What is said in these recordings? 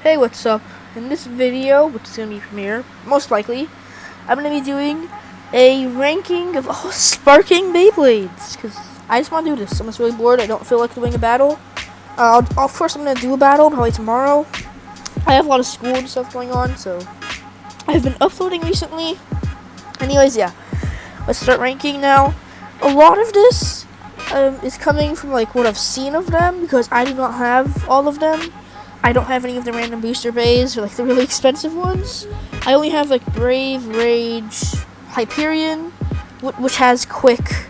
Hey, what's up? In this video, which is going to be premiere, most likely, I'm going to be doing a ranking of all sparking Beyblades, because I just want to do this. I'm just really bored. I don't feel like doing a battle. Of course, I'm going to do a battle, probably tomorrow. I have a lot of school and stuff going on, so I've been uploading recently. Anyways, yeah, let's start ranking now. A lot of this is coming from like what I've seen of them, because I do not have all of them. I don't have any of the random booster bays or like the really expensive ones. I only have like Brave, Rage, Hyperion, which has Quick,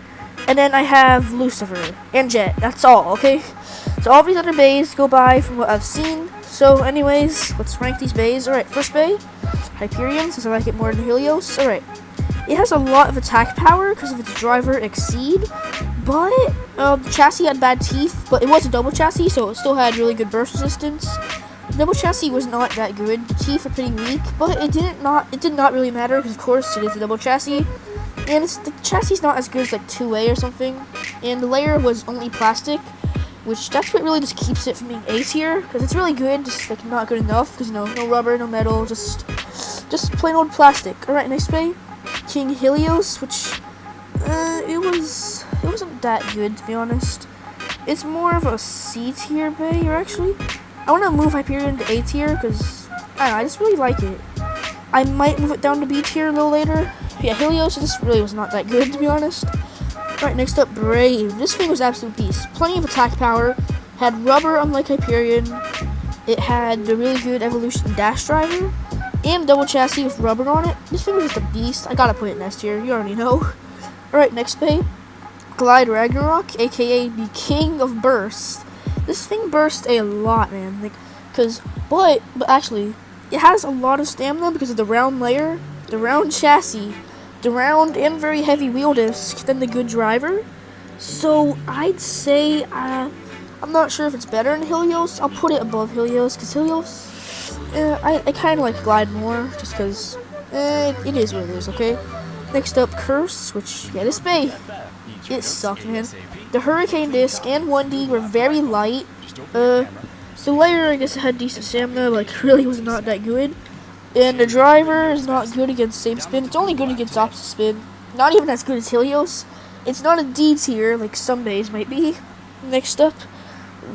and then I have Lucifer and Jet. That's all, okay? So all these other bays go by from what I've seen. So anyways, let's rank these bays. Alright, first bay, Hyperion, since I like it more than Helios. Alright, it has a lot of attack power because of its driver Exceed, but the chassis had bad teeth, but it was a double chassis, so it still had really good burst resistance. The double chassis was not that good. The teeth are pretty weak, but it did not really matter because of course it is a double chassis, and the chassis is not as good as like 2A or something. And the layer was only plastic, which that's what really just keeps it from being A tier, because it's really good, just like not good enough because no rubber, no metal, just plain old plastic. All right, next bay, King Helios, which it wasn't that good, to be honest. It's more of a C tier bay, or actually, I want to move Hyperion to A tier because I just really like it. I might move it down to B tier a little later. Yeah, Helios, this really was not that good, to be honest. Alright, next up, Brave. This thing was absolute beast. Plenty of attack power. Had rubber, unlike Hyperion. It had the really good evolution dash driver and a double chassis with rubber on it. This thing was just a beast. I gotta put it in S tier. You already know. Alright, next bay, Glide Ragnarok, aka the King of Burst. This thing burst a lot, man. Like, but actually, it has a lot of stamina because of the round layer, the round chassis, the round and very heavy wheel disc, then the good driver. So I'd say I'm not sure if it's better than Helios. I'll put it above Helios because Helios, I kind of like Glide more just because it is what it is. Okay. Next up, Curse, which, yeah, this bay, it sucked, man. The Hurricane Disc and 1D were very light. The layer, I guess, had decent stamina, but like, really was not that good. And the driver is not good against same spin. It's only good against opposite spin. Not even as good as Helios. It's not a D tier, like some bays might be. Next up,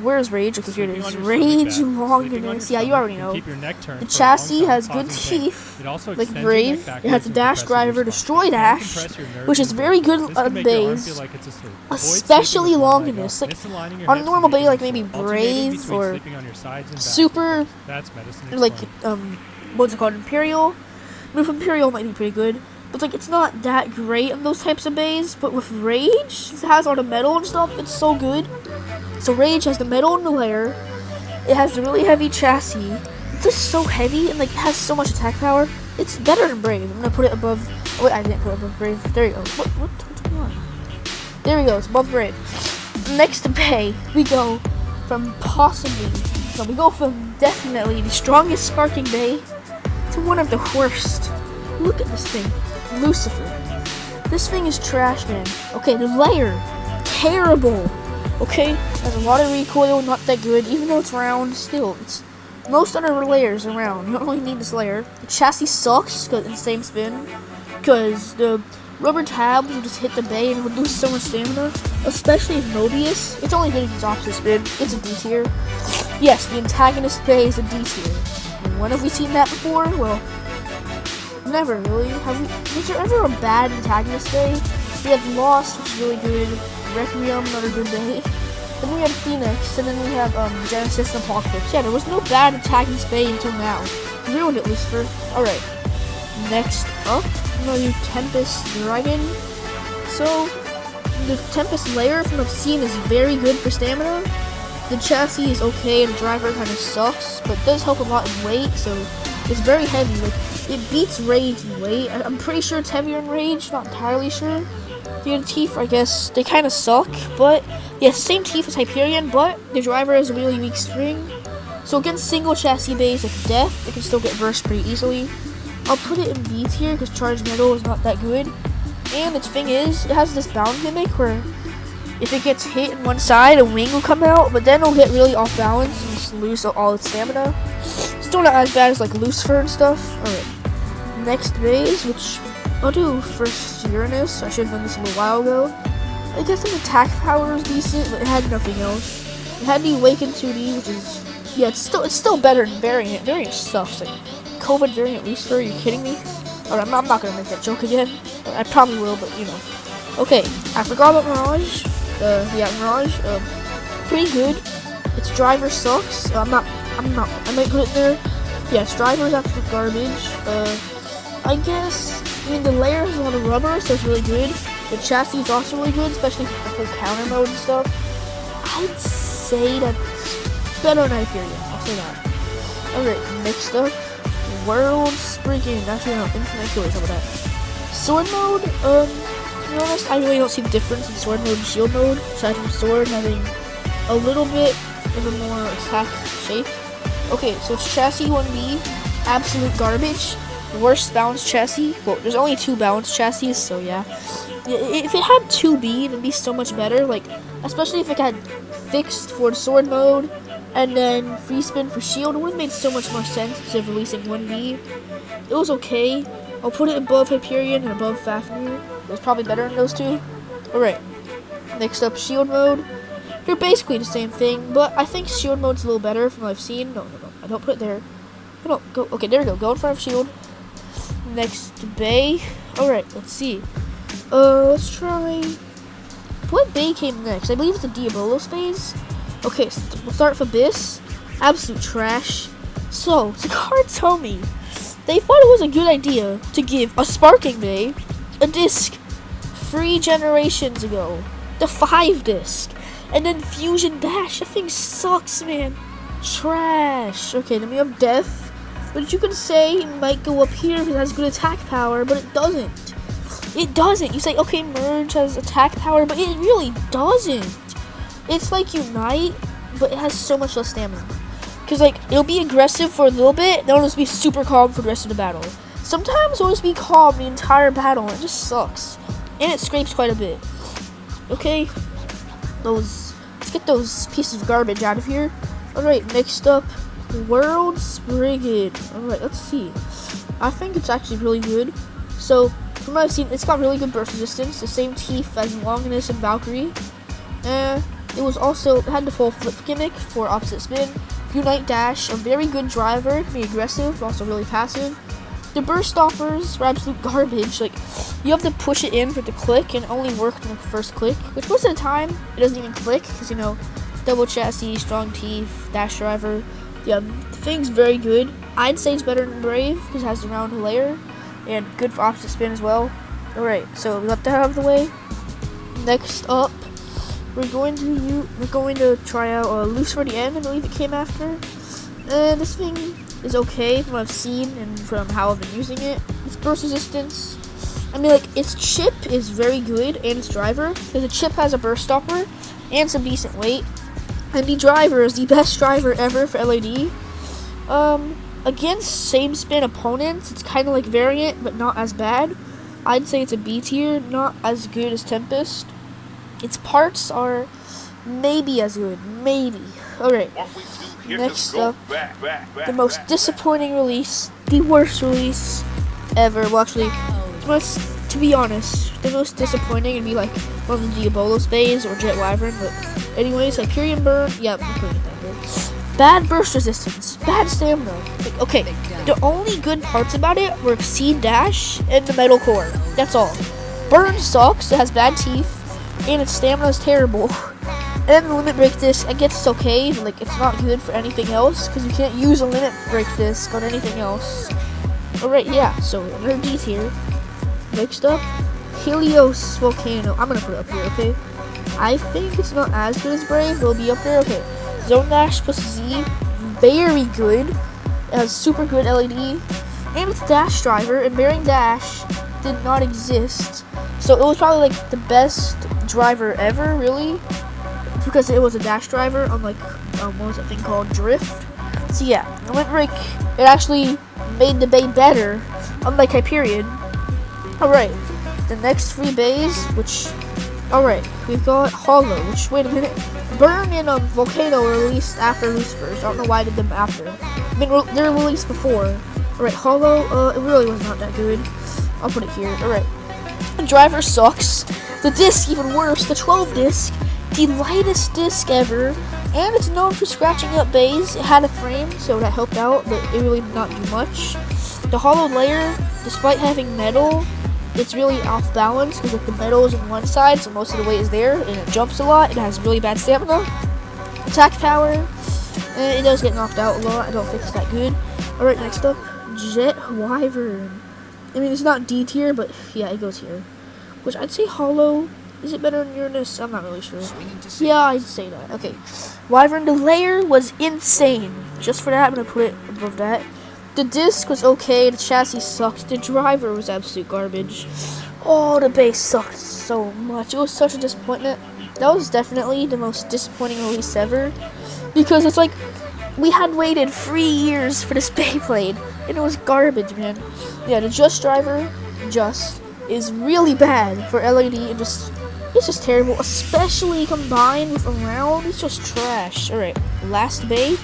where's Rage? Okay, here it is. Rage Longinus. Yeah, you already know. The chassis has good teeth, like Brave. It has a dash driver, Destroy Dash, which is very good on bays, especially Longinus. Like on a normal bay, like maybe Brave or Super, like what's it called, Imperial. Move Imperial might be pretty good, but like it's not that great on those types of bays. But with Rage, it has all the metal and stuff. It's so good. So Rage has the metal in the layer. It has the really heavy chassis. It's just so heavy and like has so much attack power. It's better than Brave. I'm gonna put it above. Oh, wait, I didn't put it above Brave. There you go. What's going on? There we go. It's above Brave. Next bay, we go from definitely the strongest sparking bay to one of the worst. Look at this thing, Lucifer. This thing is trash, man. Okay, the layer, terrible. Okay, has a lot of recoil, not that good. Even though it's round, still, most other layers are round. You don't really need this layer. The chassis sucks because it's the same spin. Because the rubber tabs will just hit the bay and it would lose so much stamina. Especially if Mobius. It's only good against opposite spin. It's a D tier. Yes, the antagonist bay is a D tier. And when have we seen that before? Well, never really. Was there ever a bad antagonist bay? We had Lost, which is really good. Requiem, another good day. Then we have Phoenix, and then we have Genesis and Apocalypse. Yeah, there was no bad attacking bay until now. You ruined it, Lucifer. Alright. Next up, I'm gonna do Tempest Dragon. So, the Tempest layer from what I've seen is very good for stamina. The chassis is okay, and the driver kind of sucks, but does help a lot in weight, so it's very heavy. Like, it beats Rage in weight. I'm pretty sure it's heavier than Rage, not entirely sure. The teeth, I guess, they kind of suck, but yeah, same teeth as Hyperion, but the driver has a really weak spring. So against single chassis bays like Death, it can still get burst pretty easily. I'll put it in B tier because Charged Metal is not that good. And the thing is, it has this bound gimmick where if it gets hit in one side, a wing will come out, but then it'll get really off balance and just lose all its stamina. So Still not as bad as like Lucifer and stuff. Alright. Next base, which I'll do first Uranus. I should have done this a little while ago. I guess the attack power is decent, but it had nothing else. It had the Awakened 2D, which is, yeah, it's still better than Variant. Variant sucks. Like, COVID Variant Lucifer, are you kidding me? Alright, I'm not gonna make that joke again. I probably will, but you know. Okay, I forgot about Mirage. Yeah, Mirage, pretty good. Its driver sucks. I might put it there. Yeah, its driver is absolute garbage. I guess, I mean, the layer has a lot of rubber, so it's really good. The chassis is also really good, especially for the whole counter mode and stuff. I'd say that's better than Hyperion. I'll say that. Alright, next up, World Spriggan. Actually, no, Infinite Killers. How about that? Sword mode, to be honest, I really don't see the difference in sword mode and shield mode, aside from sword having a little bit of a more attack shape. Okay, so it's chassis 1B, absolute garbage. Worst balanced chassis. Well, there's only 2 balanced chassis, so yeah. If it had 2B, it'd be so much better. Like, especially if it had fixed for sword mode and then free spin for shield, it would have made so much more sense instead of releasing 1B. It was okay. I'll put it above Hyperion and above Fafnir. It was probably better than those 2. Alright. Next up, shield mode. They're basically the same thing, but I think shield mode's a little better from what I've seen. No. I don't put it there. I don't go. Okay, there we go. Go in front of shield. Next, Bay. Alright, let's see. Let's try... What Bay came next? I believe it's the Diabolos Bays. Okay, so we'll start with Abyss. Absolute trash. So, Zakar told me they thought it was a good idea to give a Sparking Bay a disc 3 generations ago. The 5 disc. And then Fusion Dash. That thing sucks, man. Trash. Okay, then we have Death. But you could say it might go up here because it has good attack power, but it doesn't. It doesn't. You say, okay, Merge has attack power, but it really doesn't. It's like Unite, but it has so much less stamina. Because, like, it'll be aggressive for a little bit, then it'll just be super calm for the rest of the battle. Sometimes it'll just be calm the entire battle, and it just sucks. And it scrapes quite a bit. Okay? Let's get those pieces of garbage out of here. Alright, next up, World Spriggan. Alright, let's see. I think it's actually really good. So, from what I've seen, it's got really good burst resistance, the same teeth as Longinus and Valkyrie. It had the full flip gimmick for opposite spin. Unite Dash, a very good driver, can be aggressive, but also really passive. The burst stoppers were absolute garbage. Like, you have to push it in for it to click, and it only worked on the first click, which most of the time, it doesn't even click, because, you know, double chassis, strong teeth, dash driver. Yeah, the thing's very good. I'd say it's better than Brave, because it has the round layer, and good for opposite spin as well. Alright, so we got that out of the way. Next up, we're going to try out Lucifer the End. I believe it came after. This thing is okay from what I've seen and from how I've been using it. Its burst resistance, I mean, like, its chip is very good, and its driver, because the chip has a burst stopper and some decent weight, and the driver is the best driver ever for LAD. Against same spin opponents, it's kind of like Variant, but not as bad. I'd say it's a B tier, not as good as Tempest. Its parts are maybe as good, maybe. Alright, next up, the most disappointing release, the worst release ever. Well, actually, to be honest, the most disappointing would be like one of the Diabolos Bays or Jet Wyvern, but anyways, Hyperion Burn, yeah, I'm putting it down there. Bad burst resistance, bad stamina. Like, okay, the only good parts about it were Exceed Dash and the Metal Core. That's all. Burn sucks, it has bad teeth, and its stamina is terrible. And then the Limit Break Disc, I guess it's okay, but like, it's not good for anything else, because you can't use a Limit Break Disc on anything else. Alright, yeah, so another D tier. Next up, Helios Volcano. I'm gonna put it up here, okay? I think it's not as good as Brave, but it'll be up there, okay. Zone Dash plus Z, very good. It has super good LED, and it's Dash driver, and Bearing Dash did not exist. So it was probably like the best driver ever, really, because it was a dash driver, unlike, what was that thing called, Drift. So yeah, the Limit Break, it actually made the Bay better, unlike Hyperion. Alright, the next 3 Bays, which Alright, we've got Hollow, which, wait a minute. Burn and Volcano were released after Lucifers. I don't know why I did them after. I mean, they're released before. Alright, Hollow, it really was not that good. I'll put it here. Alright. Driver sucks. The disc, even worse. The 12 disc, the lightest disc ever. And it's known for scratching up bays. It had a frame, so that helped out, but it really did not do much. The Hollow layer, despite having metal, it's really off balance because like the metal is on one side, so most of the weight is there, and it jumps a lot. It has really bad stamina, attack power, and it does get knocked out a lot. I don't think it's that good. Alright, next up, Jet Wyvern. I mean, it's not D tier, but yeah, it goes here. Which I'd say Hollow. Is it better than Uranus? I'm not really sure. Yeah, I'd say that. Okay. Wyvern, the layer was insane. Just for that, I'm going to put it above that. The disc was okay, the chassis sucked, the driver was absolute garbage. Oh, the base sucked so much. It was such a disappointment. That was definitely the most disappointing release ever. Because it's like, we had waited 3 years for this Beyblade, and it was garbage, man. Yeah, the Just driver, is really bad for LED, and it's just terrible. Especially combined with a round, it's just trash. Alright, last Bey.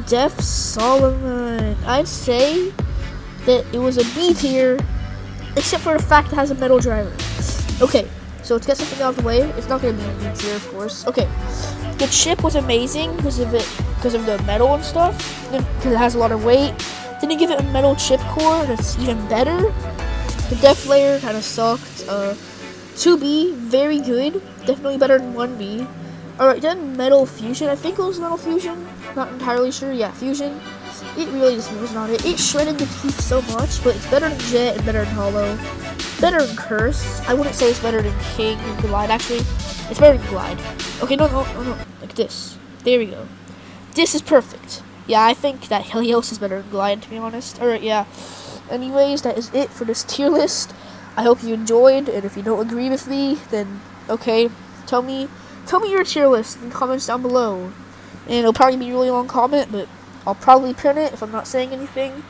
Def Solomon. I'd say that it was a B tier, except for the fact it has a metal driver. Okay, so let's get something out of the way. It's not going to be a B tier, of course. Okay, the chip was amazing because of the metal and stuff, because it has a lot of weight. Then you give it a metal chip core that's even better. The Def layer kind of sucked. 2B, very good. Definitely better than 1B. Alright, then Metal Fusion. I think it was Metal Fusion. Not entirely sure. Yeah, Fusion. It really just was not it. It shredded the teeth so much, but it's better than Jet and better than Hollow. Better than Curse. I wouldn't say it's better than King and Glide, actually. It's better than Glide. Okay, no. Like this. There we go. This is perfect. Yeah, I think that Helios is better than Glide, to be honest. Alright, yeah. Anyways, that is it for this tier list. I hope you enjoyed, and if you don't agree with me, then, okay, tell me your tier list in the comments down below. And it'll probably be a really long comment, but I'll probably print it if I'm not saying anything.